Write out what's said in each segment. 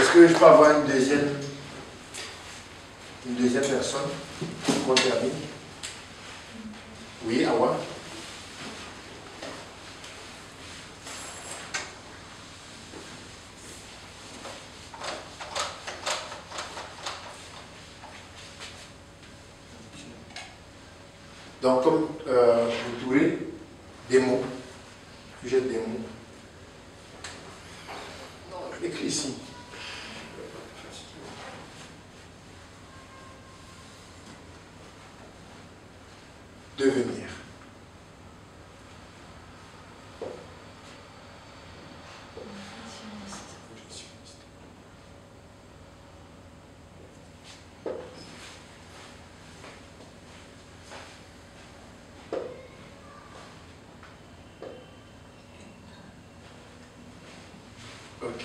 Est-ce que je peux avoir une deuxième personne pour qu'on termine? Oui, Awa. Donc, comme vous trouvez des mots, sujet des mots. Non, je l'écris ici. Devenir. Ok.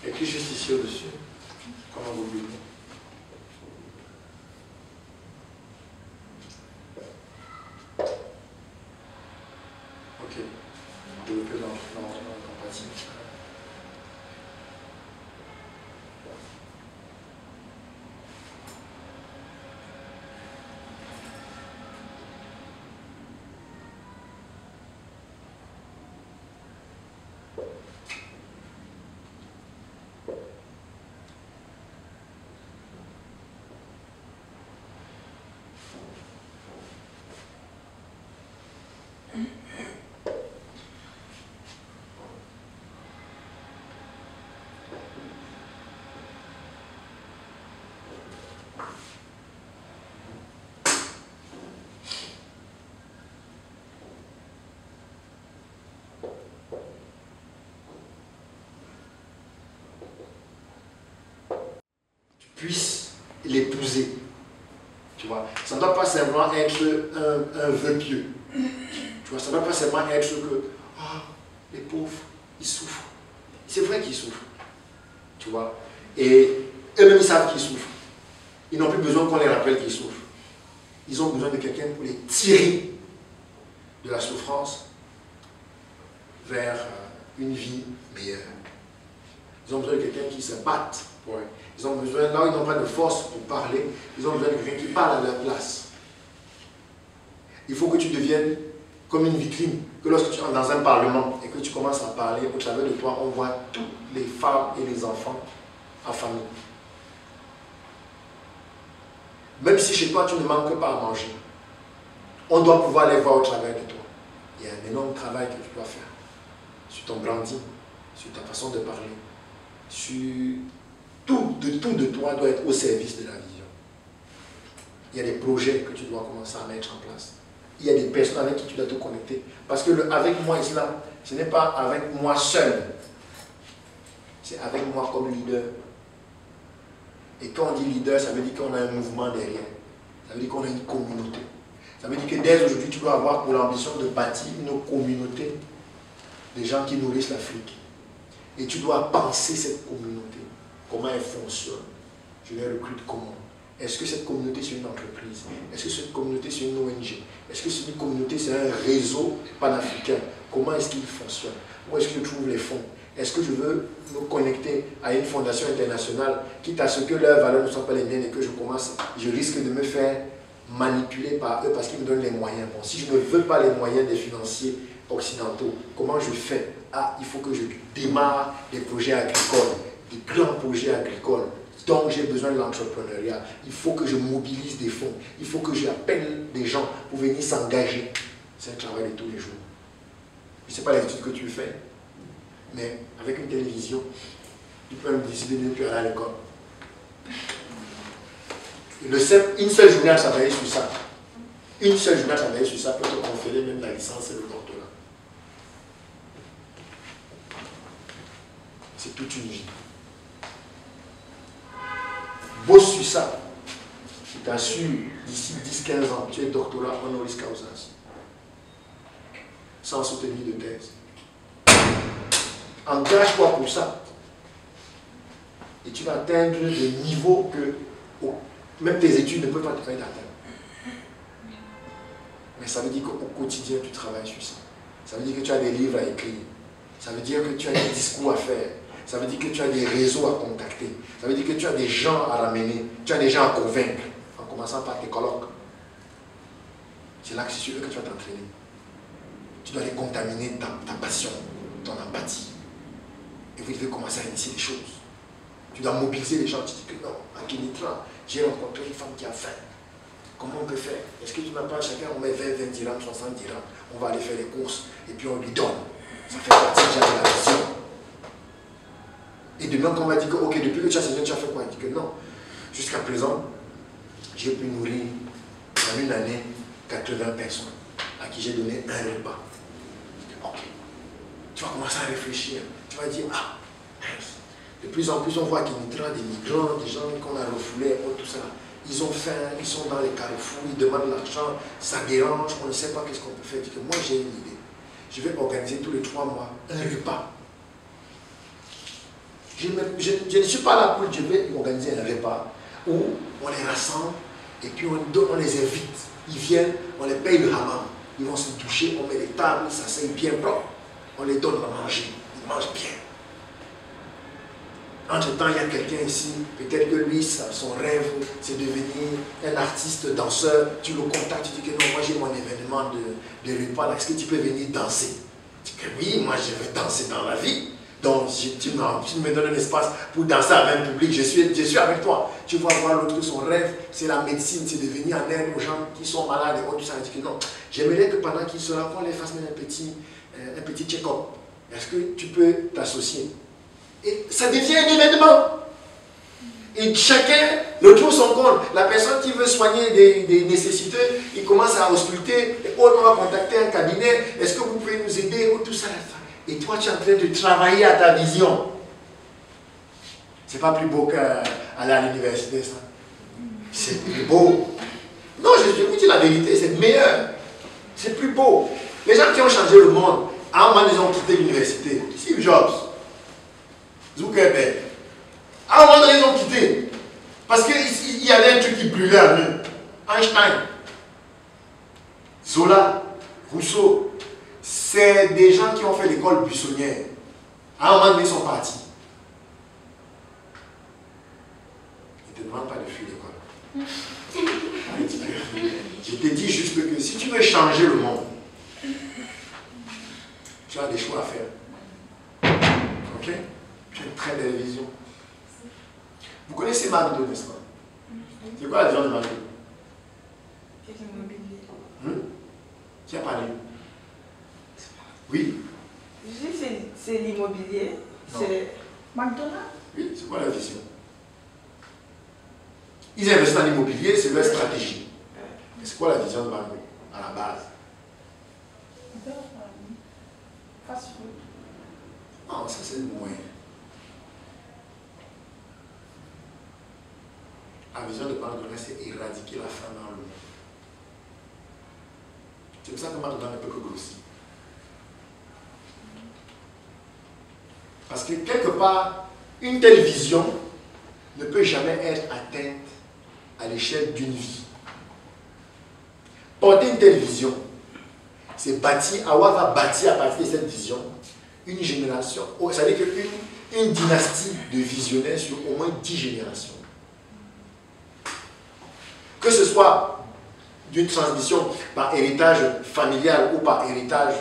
Écris juste ici au-dessus. Comment vous voulez. Ok. Développer l'empathie. Puisse l'épouser. Tu vois, ça ne doit pas seulement être un vœu pieux. Tu vois, ça ne doit pas seulement être que les pauvres, ils souffrent. C'est vrai qu'ils souffrent. Tu vois, et eux-mêmes ils savent qu'ils souffrent. Ils n'ont plus besoin qu'on les rappelle qu'ils souffrent. Ils ont besoin de quelqu'un pour les tirer de la souffrance vers une vie meilleure. Ils ont besoin de quelqu'un qui se batte pour eux. Ils ont besoin, là où ils n'ont pas de force pour parler, ils ont besoin de quelqu'un qui parle à leur place. Il faut que tu deviennes comme une vitrine, que lorsque tu entres dans un parlement et que tu commences à parler, au travers de toi, on voit toutes les femmes et les enfants en famille. Même si chez toi tu ne manques pas à manger, on doit pouvoir les voir au travers de toi. Il y a un énorme travail que tu dois faire sur ton branding, sur ta façon de parler, sur tout de toi doit être au service de la vision. Il y a des projets que tu dois commencer à mettre en place. Il y a des personnes avec qui tu dois te connecter. Parce que le avec moi islam, ce n'est pas avec moi seul. C'est avec moi comme leader. Et quand on dit leader, ça veut dire qu'on a un mouvement derrière. Ça veut dire qu'on a une communauté. Ça veut dire que dès aujourd'hui, tu dois avoir pour l'ambition de bâtir une communauté de gens qui nourrissent l'Afrique. Et tu dois penser cette communauté. Comment elle fonctionne. Je les recrute comment. Est-ce que cette communauté c'est une entreprise? Est-ce que cette communauté c'est une ONG? Est-ce que c'est une communauté, c'est un réseau panafricain? Comment est-ce qu'il fonctionne? Où est-ce que je trouve les fonds? Est-ce que je veux me connecter à une fondation internationale, quitte à ce que leurs valeurs ne soient pas les miennes et que je risque de me faire manipuler par eux parce qu'ils me donnent les moyens. Bon, si je ne veux pas les moyens des financiers occidentaux, comment je fais? Il faut que je démarre des projets agricoles, des grands projets agricoles. Donc j'ai besoin de l'entrepreneuriat. Il faut que je mobilise des fonds. Il faut que j'appelle des gens pour venir s'engager. C'est un travail de tous les jours. Je ne sais pas les études que tu fais, mais avec une télévision, tu peux même décider de ne plus aller à l'école. Une seule journée à travailler sur ça. Une seule journée à travailler sur ça peut te conférer même la licence et le doctorat. C'est toute une vie. Bosse sur ça. Je t'assure, d'ici 10-15 ans, tu es doctorat honoris causa. Sans soutenir de thèse. Engage-toi pour ça. Et tu vas atteindre des niveaux que Même tes études ne peuvent pas te permettre d'atteindre. Mais ça veut dire qu'au quotidien, tu travailles sur ça. Ça veut dire que tu as des livres à écrire. Ça veut dire que tu as des discours à faire. Ça veut dire que tu as des réseaux à contacter. Ça veut dire que tu as des gens à ramener. Tu as des gens à convaincre. En commençant par tes colloques. C'est là que c'est sur eux que tu vas t'entraîner. Tu dois les contaminer ta passion, ton empathie. Et vous devez commencer à initier des choses. Tu dois mobiliser les gens. Tu dis que non, à Kenitra, j'ai rencontré une femme qui a faim. Comment on peut faire? Est-ce que tu n'as pas chacun, on met 20 dirhams, 60 dirhams, on va aller faire les courses et puis on lui donne. Ça fait partie déjà de la vision. Et demain, quand on va dire que, ok, depuis que tu as ces jeunes, tu as fait quoi? Il dit que non. Jusqu'à présent, j'ai pu nourrir en une année 80 personnes à qui j'ai donné un repas. Ok. Tu vas commencer à réfléchir. Tu vas dire, ah, de plus en plus, on voit qu'il y a des migrants, des gens qu'on a refoulés, tout ça. Ils ont faim, ils sont dans les carrefours, ils demandent l'argent, ça dérange, on ne sait pas qu'est-ce qu'on peut faire. Je dis que moi j'ai une idée. Je vais organiser tous les 3 mois un repas. Je ne suis pas là pour, je vais organiser un repas où on les rassemble et puis on les invite. Ils viennent, on les paye le hammam. Ils vont se toucher, on met les tables, ça s'asseye bien propre. On les donne à manger, ils mangent bien. Entre-temps, il y a quelqu'un ici, peut-être que lui, son rêve, c'est de devenir un artiste danseur. Tu le contactes, tu dis que non, moi j'ai mon événement de repas, là, est-ce que tu peux venir danser? Tu dis que oui, moi je veux danser dans la vie. Donc, tu me donnes un espace pour danser avec un public, je suis avec toi. Tu vas voir l'autre, son rêve, c'est la médecine, c'est de venir en aide aux gens qui sont malades et autres. Tu dis que non, j'aimerais que pendant qu'ils se rencontrent, on les fasse même un petit check-up. Est-ce que tu peux t'associer? Et ça devient un événement. Et chacun le trouve son compte. La personne qui veut soigner des nécessités, il commence à ausculter. Et on va contacter un cabinet. Est-ce que vous pouvez nous aider? Tout ça. Et toi, tu es en train de travailler à ta vision. C'est pas plus beau qu'aller à l'université, ça. C'est plus beau. Non, je vous dis la vérité, c'est meilleur. C'est plus beau. Les gens qui ont changé le monde, à un moment, ils ont quitté l'université. Steve Jobs. Zuckerberg. À un moment donné, ils ont quitté. Parce qu'il y avait un truc qui brûlait en eux. Einstein, Zola, Rousseau, c'est des gens qui ont fait l'école buissonnière. À un moment donné, ils sont partis. Ils ne te demandent pas de fuir l'école. Je te dis juste que si tu veux changer le monde, tu as des choix à faire. Ok? Tu as une très belle vision. Vous connaissez McDo, n'est-ce pas? C'est quoi la vision de McDo? C'est l'immobilier. Qui a parlé? Oui? Je dis c'est l'immobilier. C'est McDonald's. Oui, c'est quoi la vision? Ils investissent dans l'immobilier, c'est leur stratégie. Mais c'est quoi la vision de McDo à la base? Fast food. Non, ça c'est le moyen. La vision de McDonald's, c'est éradiquer la faim dans le monde. C'est pour ça que McDonald's ne peut que grossir. Parce que quelque part, une telle vision ne peut jamais être atteinte à l'échelle d'une vie. Porter une telle vision, c'est bâtir, Awa va bâtir à partir de cette vision une génération, ça veut dire une dynastie de visionnaires sur au moins 10 générations. Que ce soit d'une transmission par héritage familial ou par héritage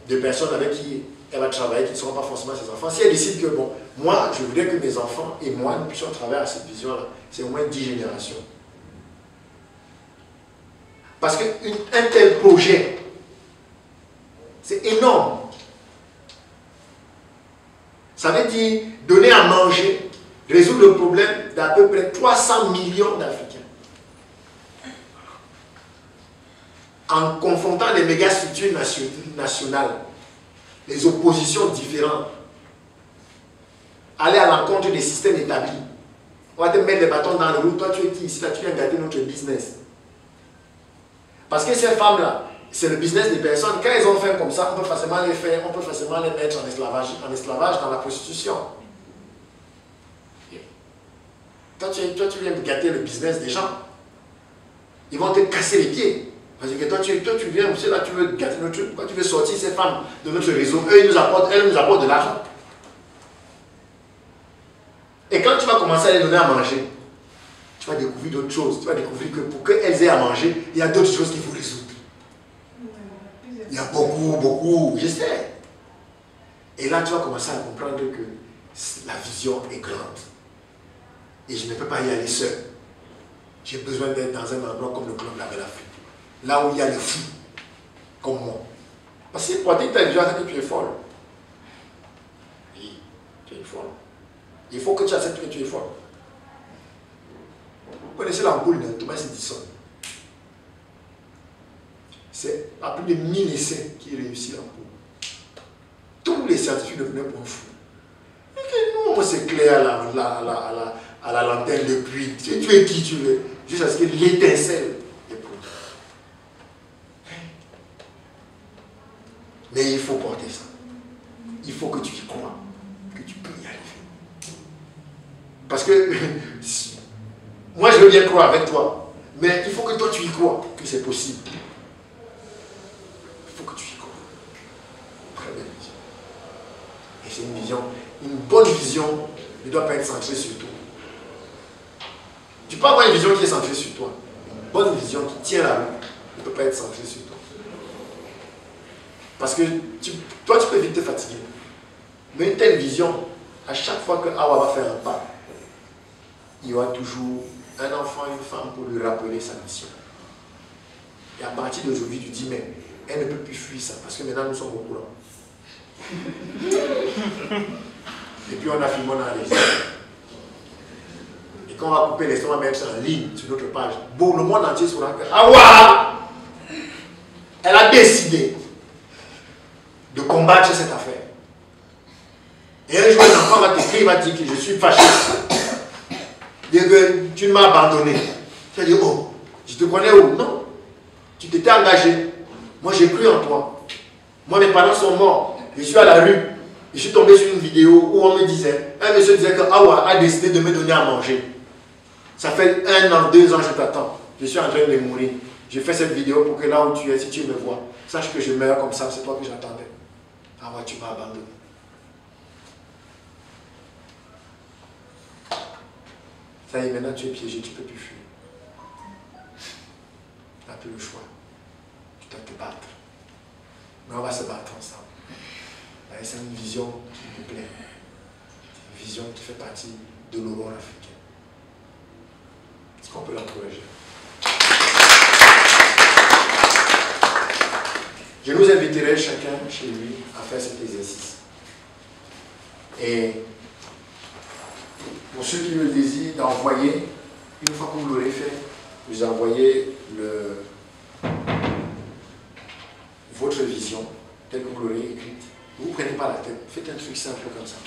de personnes avec qui elle va travailler, qui ne seront pas forcément ses enfants. Si elle décide que, bon, moi, je voudrais que mes enfants et moi, nous puissions travailler à cette vision-là, c'est au moins 10 générations. Parce qu'un tel projet, c'est énorme. Ça veut dire donner à manger, résoudre le problème d'à peu près 300 millions d'Africains. En confrontant les méga structures nationales, les oppositions différentes, aller à l'encontre des systèmes établis. On va te mettre des bâtons dans le roue, toi tu es ici, là tu viens gâter notre business. Parce que ces femmes-là, c'est le business des personnes. Quand elles ont faim comme ça, on peut facilement les faire, on peut facilement les mettre en esclavage dans la prostitution. Toi, tu viens gâter le business des gens. Ils vont te casser les pieds. Parce que toi, tu viens, c'est là, tu veux gâter notre truc. Pourquoi tu veux sortir ces femmes de notre réseau? Eux, elles nous apportent de l'argent. Et quand tu vas commencer à les donner à manger, tu vas découvrir d'autres choses. Tu vas découvrir que pour qu'elles aient à manger, il y a d'autres choses qu'il faut résoudre. Il y a beaucoup, je sais. Et là, tu vas commencer à comprendre que la vision est grande. Et je ne peux pas y aller seul. J'ai besoin d'être dans un endroit comme le Club La Belle Afrique. Là où il y a les fous, comme moi. Parce que pour dire que tu as déjà que tu es folle. Oui, tu es folle. Il faut que tu acceptes que tu es folle. Vous connaissez l'ampoule de Thomas Edison? C'est à plus de 1000 essais qui réussit l'ampoule. Tous les scientifiques devenaient pour un fou. Et nous, c'est clair à la lanterne depuis. Tu es qui tu veux, juste à ce que l'étincelle est produite. Mais il faut porter ça. Il faut que tu y crois, que tu peux y arriver. Parce que moi, je veux bien croire avec toi, mais il faut que toi tu y crois, que c'est possible. Il faut que tu y crois. Très belle vision. Et c'est une vision, une bonne vision ne doit pas être centrée sur toi. Tu peux avoir une vision qui est centrée sur toi. Une bonne vision qui tient la route ne peut pas être centrée sur toi. Parce que toi, tu peux vite te fatiguer. Mais une telle vision, à chaque fois que Awa va faire un pas, il y aura toujours un enfant, une femme pour lui rappeler sa mission. Et à partir d'aujourd'hui, tu dis, mais elle ne peut plus fuir ça, parce que maintenant nous sommes au courant. Et puis on a filmé dans les et quand on va couper les on va mettre ça en ligne sur notre page. Bon, le monde entier saura que Awa, elle a décidé de combattre cette affaire. Et un jour, un enfant va t'écrire, il va dire que je suis fâché. Dire que tu m'as abandonné. Tu vas dire, oh, je te connais où? Non. Tu t'étais engagé. Moi, j'ai cru en toi. Moi, mes parents sont morts. Je suis à la rue. Je suis tombé sur une vidéo où on me disait, un monsieur disait que Awa a décidé de me donner à manger. Ça fait 1 an, 2 ans, je t'attends. Je suis en train de mourir. Je fais cette vidéo pour que là où tu es, si tu me vois, sache que je meurs comme ça, c'est toi que j'attendais. Awa, tu m'as abandonné. Ça y est, maintenant tu es piégé, tu ne peux plus fuir. Tu n'as plus le choix. Tu dois te battre. Mais on va se battre ensemble. C'est une vision qui me plaît. C'est une vision qui fait partie de l'aurore africaine. Est-ce qu'on peut l'encourager? Je nous inviterai chacun chez lui à faire cet exercice. Et pour ceux qui le désirent, d'envoyer, une fois que vous l'aurez fait, vous envoyez votre vision, telle que vous l'aurez écrite. Vous ne prenez pas la tête, faites un truc simple comme ça.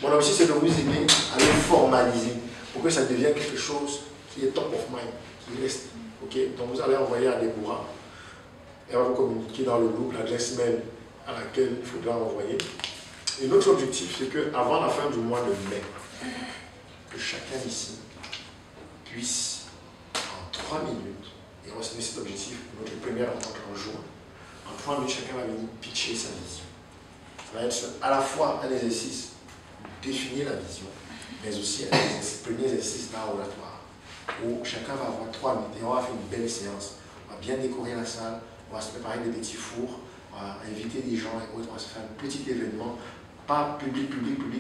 Mon objectif, c'est de vous aider à le formaliser pour que ça devienne quelque chose qui est top of mind, qui reste. Okay? Donc vous allez envoyer à Déborah. Elle va vous communiquer dans le groupe l'adresse mail à laquelle il faudra envoyer. Et notre objectif, c'est qu'avant la fin du mois de mai, que chacun ici puisse, en 3 minutes, et on va se donner cet objectif pour notre première rencontre en juin, en 3 minutes, chacun va venir pitcher sa vision. Ça va être à la fois un exercice de définir la vision, mais aussi un premier exercice d'oratoire, où chacun va avoir 3 minutes et on va faire une belle séance. On va bien décorer la salle, on va se préparer des petits fours, on va inviter des gens et autres, on va se faire un petit événement, pas public,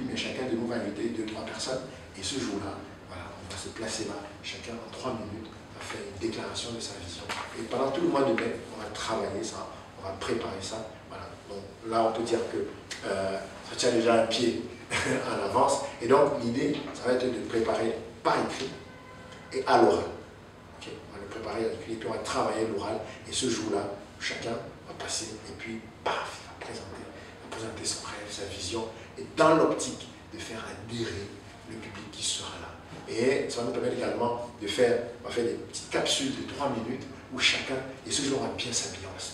mais chacun de nous va inviter 2-3 personnes. Et ce jour-là, voilà, on va se placer là, chacun en 3 minutes, va faire une déclaration de sa vision. Et pendant tout le mois de mai, on va travailler ça, on va préparer ça. Voilà. Donc là, on peut dire que ça tient déjà un pied en avance. Et donc, l'idée, ça va être de préparer par écrit et à l'oral. Okay. On va le préparer à l'écrit, puis on va travailler l'oral. Et ce jour-là, chacun va passer et puis, paf, il va présenter son rêve, sa vision, et dans l'optique de faire adhérer le public qui sera là. Et ça va nous permettre également de faire, on va faire des petites capsules de 3 minutes où chacun, et ce jour, on va bien s'habiller, on va se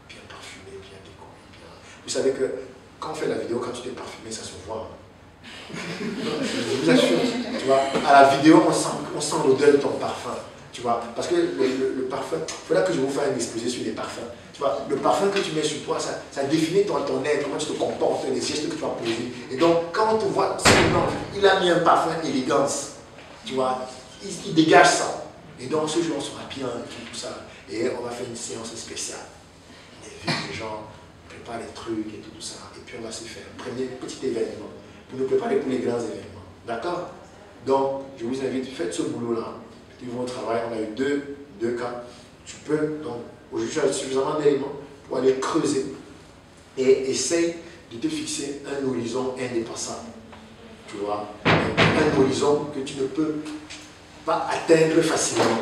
bien parfumé, bien décoré. Bien. Vous savez que quand on fait la vidéo, quand tu t'es parfumé, ça se voit. Je vous assure, tu vois, à la vidéo, on sent l'odeur de ton parfum. Tu vois, parce que le parfum, il faudra que je vous fasse un exposé sur les parfums. Tu vois, le parfum que tu mets sur toi, ça définit ton être, comment tu te comportes, les gestes que tu vas poser. Et donc, quand on te voit, il a mis un parfum élégance. Tu vois, il dégage ça. Et donc, ce jour, on sera bien, tout ça. Et on va faire une séance spéciale. Les gens préparent les trucs et tout ça. Et puis, on va se faire un premier petit événement pour nous préparer pour les grands événements. D'accord? Donc, je vous invite, faites ce boulot-là. Au travail, on a eu deux cas. Tu peux, donc, aujourd'hui, tu as suffisamment d'éléments pour aller creuser et essaye de te fixer un horizon indépassable. Tu vois, un horizon que tu ne peux pas atteindre facilement.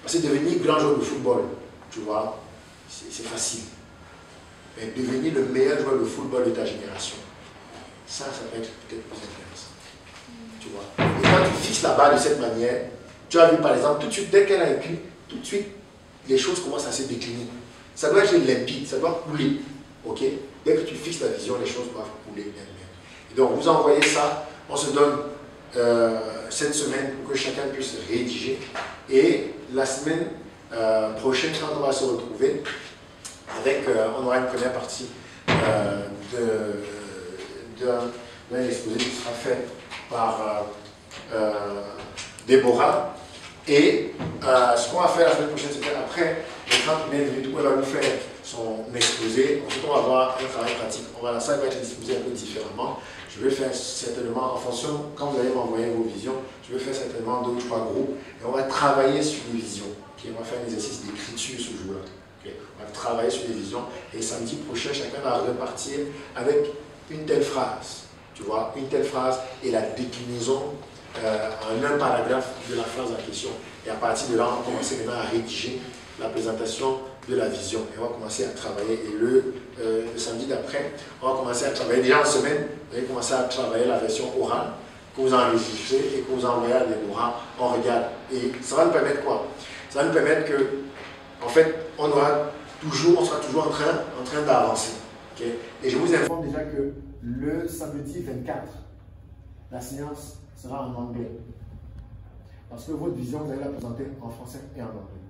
Parce que devenir grand joueur de football, tu vois, c'est facile. Mais devenir le meilleur joueur de football de ta génération, ça va être peut-être plus intéressant. Tu vois. Et quand tu fixes la barre de cette manière, tu as vu par exemple, tout de suite, dès qu'elle a écrit, tout de suite, les choses commencent à se décliner. Ça doit être limpide, ça doit couler. Ok? Dès que tu fixes la vision, les choses doivent couler bien. Et donc, vous envoyez ça, on se donne cette semaine pour que chacun puisse rédiger. Et la semaine prochaine, quand on va se retrouver, on aura une première partie d'un exposé qui sera fait par Déborah. Et ce qu'on va faire la semaine prochaine, c'est qu'après les 30 minutes où elle va nous faire son exposé, ensuite on va avoir un travail pratique. Ça va être disposé un peu différemment. Je vais faire certainement, en fonction, quand vous allez m'envoyer vos visions, je vais faire certainement 2 ou 3 groupes et on va travailler sur les visions. Okay? On va faire un exercice d'écriture ce jour-là. Okay? On va travailler sur les visions et samedi prochain, chacun va repartir avec une telle phrase. Tu vois, une telle phrase et la déclinaison en un paragraphe de la phrase en question. Et à partir de là, on va commencer maintenant à rédiger la présentation de la vision. Et on va commencer à travailler. Et le samedi d'après, on va commencer à travailler. Déjà en semaine, vous allez commencer à travailler la version orale que vous enregistrez et que vous envoyez à Déborah. On regarde. Et ça va nous permettre quoi? Ça va nous permettre que, en fait, on sera toujours en train d'avancer. Okay? Et je vous informe déjà que le samedi 24, la séance sera en anglais. Parce que votre vision, vous allez la présenter en français et en anglais.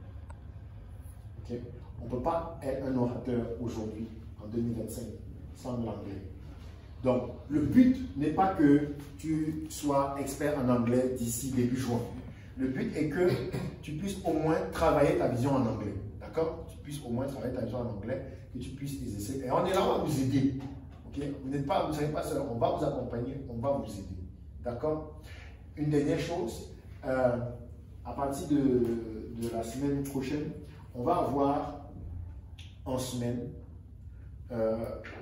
Okay? On ne peut pas être un orateur aujourd'hui, en 2025, sans l'anglais. Donc, le but n'est pas que tu sois expert en anglais d'ici début juin. Le but est que tu puisses au moins travailler ta vision en anglais. D'accord? Tu puisses au moins travailler ta vision en anglais, que tu puisses exercer. Et on est là, on va vous aider. Okay? Vous ne serez pas seul, on va vous accompagner, on va vous aider. D'accord? Une dernière chose, à partir de la semaine prochaine, on va avoir en semaine,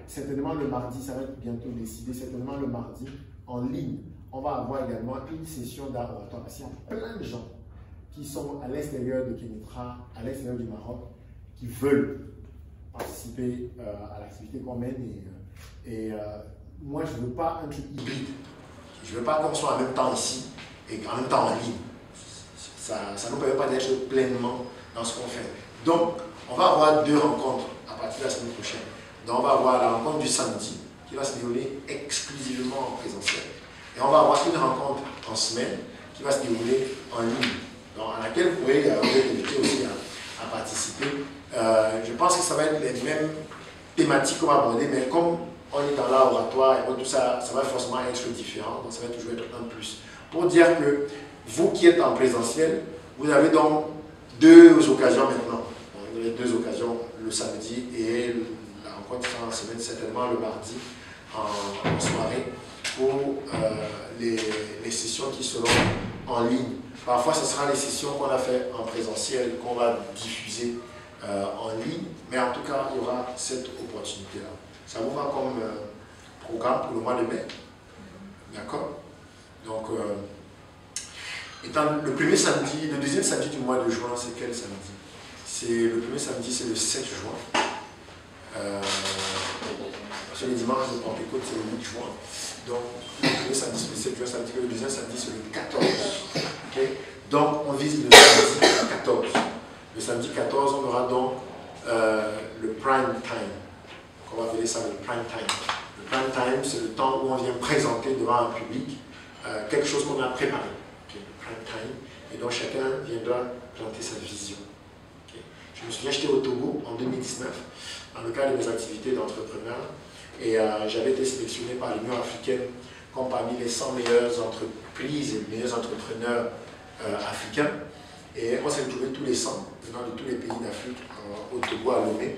certainement le mardi, ça va être bientôt décidé, certainement le mardi, en ligne, on va avoir également une session d'art oratoire parce qu'il y a plein de gens qui sont à l'extérieur de Kénitra, à l'extérieur du Maroc, qui veulent participer à l'activité qu'on mène. Et moi, je ne veux pas un truc hybride. Je ne veux pas qu'on soit en même temps ici et en même temps en ligne. Ça ne nous permet pas d'être pleinement dans ce qu'on fait. Donc, on va avoir 2 rencontres à partir de la semaine prochaine. Donc, on va avoir la rencontre du samedi qui va se dérouler exclusivement en présentiel. Et on va avoir une rencontre en semaine qui va se dérouler en ligne, donc, à laquelle vous pourrez vous inviter aussi à participer. Je pense que ça va être les mêmes thématiques qu'on va aborder, mais comme on est dans l'art oratoire et tout ça, ça va forcément être différent, donc ça va toujours être un plus. Pour dire que vous qui êtes en présentiel, vous avez donc 2 occasions maintenant. Vous avez 2 occasions, le samedi et la rencontre sera en semaine, certainement le mardi en soirée, pour les sessions qui seront en ligne. Parfois, ce sera les sessions qu'on a fait en présentiel, qu'on va diffuser en ligne, mais en tout cas, il y aura cette opportunité-là. Ça vous va comme programme pour le mois de mai? D'accord? Donc, étant le premier samedi, le deuxième samedi du mois de juin, c'est quel samedi? Le premier samedi, c'est le 7 juin. Parce que les dimanches de Pentecôte, c'est le 8 juin. Donc, le premier samedi, c'est le 7 juin, ça veut dire que le deuxième samedi, c'est le 14. Okay? Donc, on vise le samedi 14. Le samedi 14, on aura donc le prime time. On va appeler ça le prime time. Le prime time, c'est le temps où on vient présenter devant un public quelque chose qu'on a préparé. Okay? Le prime time. Et donc chacun viendra présenter sa vision. Okay? Je me souviens, j'étais au Togo en 2019, dans le cadre de mes activités d'entrepreneur, et j'avais été sélectionné par l'Union africaine comme parmi les 100 meilleures entreprises et meilleurs entrepreneurs africains. Et on s'est retrouvés tous les 100, venant de tous les pays d'Afrique, au Togo, à Lomé,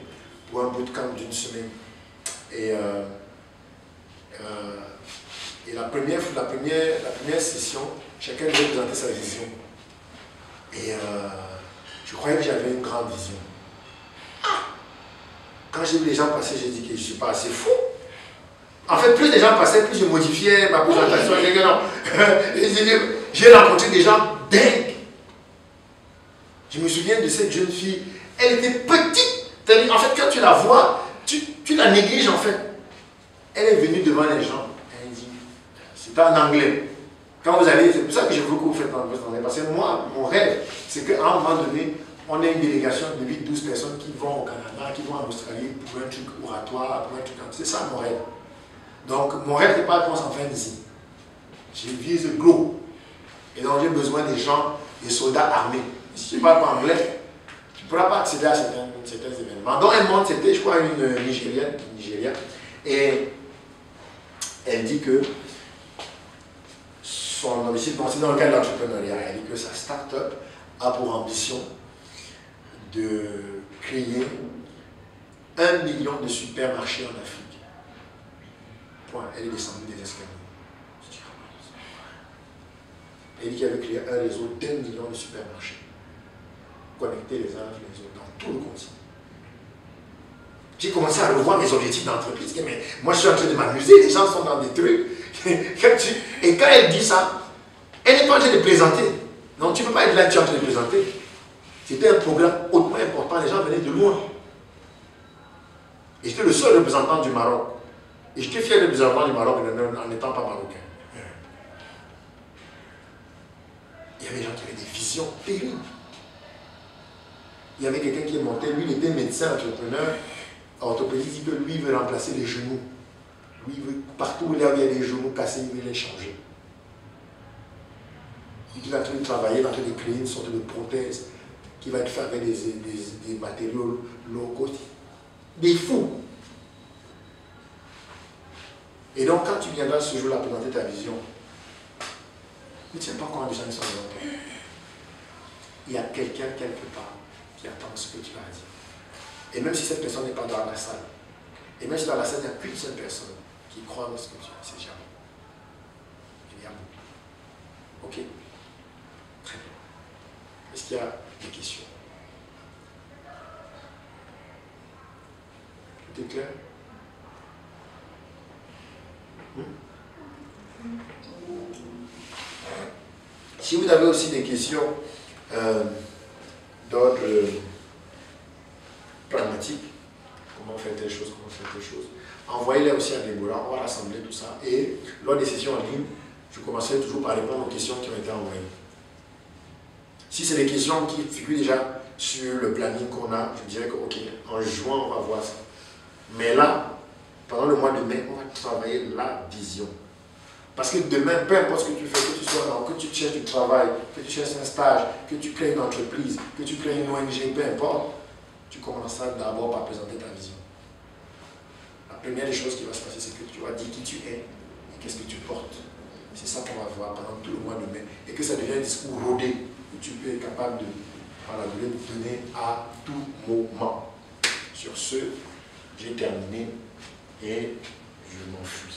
pour un bootcamp d'une semaine. Et la première session, chacun devait présenter sa vision. Et je croyais que j'avais une grande vision. Quand j'ai vu les gens passer, j'ai dit que je ne suis pas assez fou. En fait, plus les gens passaient, plus je modifiais ma présentation. J'ai dit non. J'ai rencontré des gens dingues. Je me souviens de cette jeune fille. Elle était petite. En fait, quand tu la vois, tu la négliges en fait. Elle est venue devant les gens. Elle dit, c'était en anglais. Quand vous allez, c'est pour ça que je veux que vous faites en anglais. Parce que moi, mon rêve, c'est qu'à un moment donné, on ait une délégation de 8-12 personnes qui vont au Canada, qui vont en Australie pour un truc oratoire, pour un truc comme ça. C'est ça mon rêve. Donc, mon rêve n'est pas qu'on s'enferme ici. Je vise gros. Et donc, j'ai besoin des gens, des soldats armés. Si tu ne parles pas anglais, tu ne pourras pas accéder à certains événements. Donc, elle montre, c'était, je crois, une Nigérienne. Et elle dit que son objectif, c'est dans le cadre de l'entrepreneuriat, elle dit que sa start-up a pour ambition de créer 1 million de supermarchés en Afrique. Point. Elle est descendue des escaliers. Elle dit qu'elle avait créé un réseau d'1 million de supermarchés, connectés les uns avec les autres dans tout le continent. J'ai commencé à revoir mes objectifs d'entreprise. Mais moi, je suis en train de m'amuser, les gens sont dans des trucs. Et quand elle dit ça, elle n'est pas en train de plaisanter. Non, tu ne peux pas être là, tu es en train de plaisanter. C'était un programme hautement important, les gens venaient de loin. Et j'étais le seul représentant du Maroc. Et j'étais fier de représentant du Maroc en n'étant pas marocain. Il y avait des gens qui avaient des visions terribles. Il y avait quelqu'un qui est monté, lui il était médecin, entrepreneur. Orthopédie dit que lui veut remplacer les genoux. Lui il veut, partout où il y a des genoux cassés, il veut les changer. Il est en train de travailler, il est en train de créer une sorte de prothèse qui va être faite avec des matériaux locaux. Des fous. Et donc quand tu viendras ce jour-là présenter ta vision, ne tiens pas compte de ça, il y a quelqu'un quelque part qui attend ce que tu vas dire. Et même si cette personne n'est pas dans la salle, et même si dans la salle il n'y a qu'une seule personne qui croit dans ce que tu dis, c'est jamais. Il y a beaucoup. Ok? Très bien. Est-ce qu'il y a des questions? Tout est clair? Si vous avez aussi des questions d'ordre pragmatique, comment faire telle chose, envoyez-les aussi à Déborah, on va rassembler tout ça. Et lors des sessions en ligne, je commencerai toujours par répondre aux questions qui ont été envoyées. Si c'est des questions qui figurent déjà sur le planning qu'on a, je dirais que ok, en juin on va voir ça. Mais là, pendant le mois de mai, on va travailler la vision. Parce que demain, peu importe ce que tu fais, que tu sois là, que tu cherches du travail, que tu cherches un stage, que tu crées une entreprise, que tu crées une ONG, peu importe, tu commenceras d'abord par présenter ta vision. La première des choses qui va se passer, c'est que tu vas dire qui tu es et qu'est-ce que tu portes. C'est ça qu'on va voir pendant tout le mois de mai. Et que ça devient un discours rodé que tu peux être capable de donner à tout moment. Sur ce, j'ai terminé et je m'enfuis.